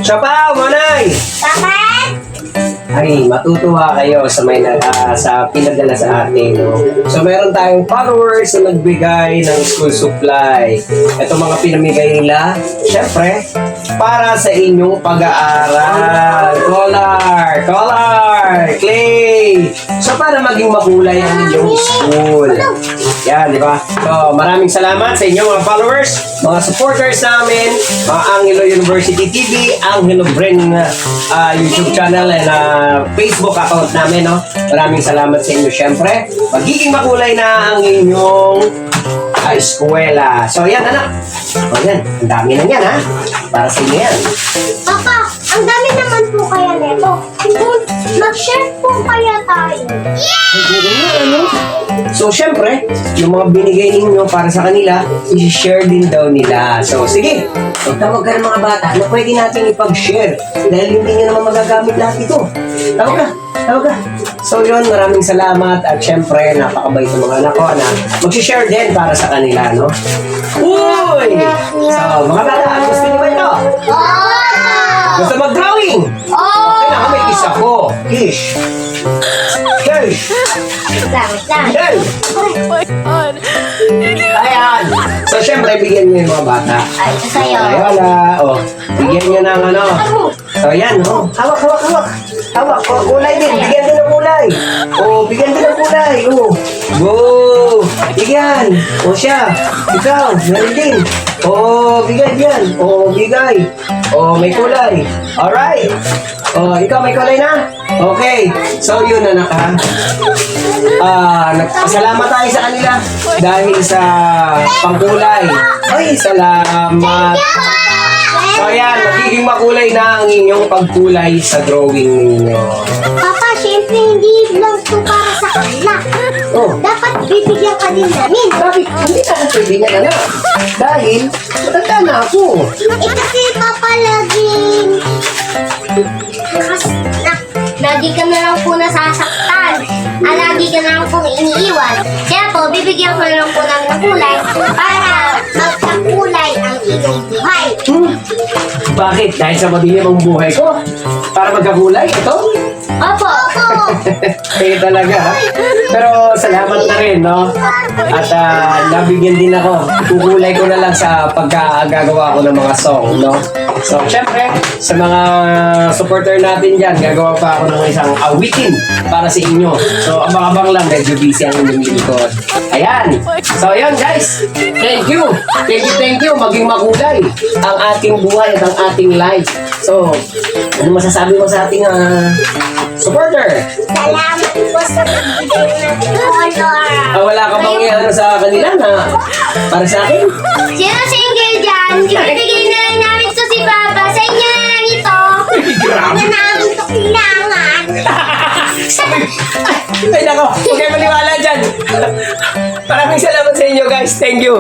Siopaw, Manay! Bakit? Ay, matutuwa kayo sa sa pinadala sa atin. No? So, meron tayong followers na nagbigay ng school supply. Ito mga pinamigay nila, syempre, para sa inyong pag-aaral. Color, clay. So, para maging makulay ang inyong school. Yan, di ba? So, maraming salamat sa inyong mga followers, mga supporters namin, mga Angelo University TV, Angelo Bren YouTube channel, and Facebook account namin, no? Maraming salamat sa inyo, syempre. Magiging makulay na ang inyong eskwela. So, yan, anak. O, yan. Ang dami na yan, ha? Para sa inyo yan. Papa, ang dami naman po kaya neto. Mag-share po kaya tayo. So, syempre, yung mga binigay ninyo para sa kanila, i-share din daw nila. So, sige, magtawag ka ng mga bata na pwede natin ipag-share dahil hindi nyo naman magagamit lahat ito. Tawag ka. So, yun, maraming salamat at syempre, napakabait ng mga anak ko na mag-share din para sa kanila, no? Uy! So, mga bata, gusto nyo ba ito? Gusto mag-drawing? Okay na, may isa ko. Ish. Wait lang. Yan! Oh my God. Ayan! So, syempre, bigyan nyo yung mga bata. Ay, ito sa'yo. Ay, wala. O, bigyan nyo ng ano. So, ayan, o. Hawak. Hawak. O, kulay din. Bigyan din ng kulay. O, bigyan din ng kulay. O. Go! Bigyan. O, siya. Ikaw, meron din. O, bigyan. O, bigay. O, may kulay. Alright. O, ikaw may kulay na? Okay. So, yun, anak, ha? Nagpasalamat tayo sa kanila dahil sa pangkulay. Ay, salamat. So, ayan, magiging makulay na ang inyong pagkulay sa drawing ninyo. Papa, syempre hindi lang ito para sa kanila. Oh, Dapat bibigyan ka din namin. bakit hindi na ako pwede niya na? Dahil, matanda na ako. Eh kasi Papa laging... Lagi ka na lang po nasasaktan. Lagi ka na lang pong iniiwan. Kaya po, bibigyan ko na lang po namin ng kulay para magkakulay ang inyong buhay. Bakit? Dahil sa madilim ang buhay ko? Para magkakulay? Ito? Opo! Kaya talaga, ha? Pero salamat na rin, no? At nabigyan din ako. Kukulay ko na lang sa pagkagagawa ko ng mga song, no? So, syempre, sa mga supporter natin dyan, gagawa pa ako ng isang awitin para sa inyo. So, abang-abang lang, medyo busy ang inyong likod. Ayan. So, ayan, guys. Thank you. Maging makulay ang ating buhay at ang ating life. So, ano masasabi mo sa ating supporter? Salamat po sa pagbigay ng color. Wala ka bang ano sa kanila na para sa akin? Sino single dyan? Ibigay na lang namin to si Papa. Sa inyo na lang ito. Grabe. Na namin ito kailangan. Ay nako, huwag kayo maniwala dyan. Maraming salamat sa inyo guys. Thank you.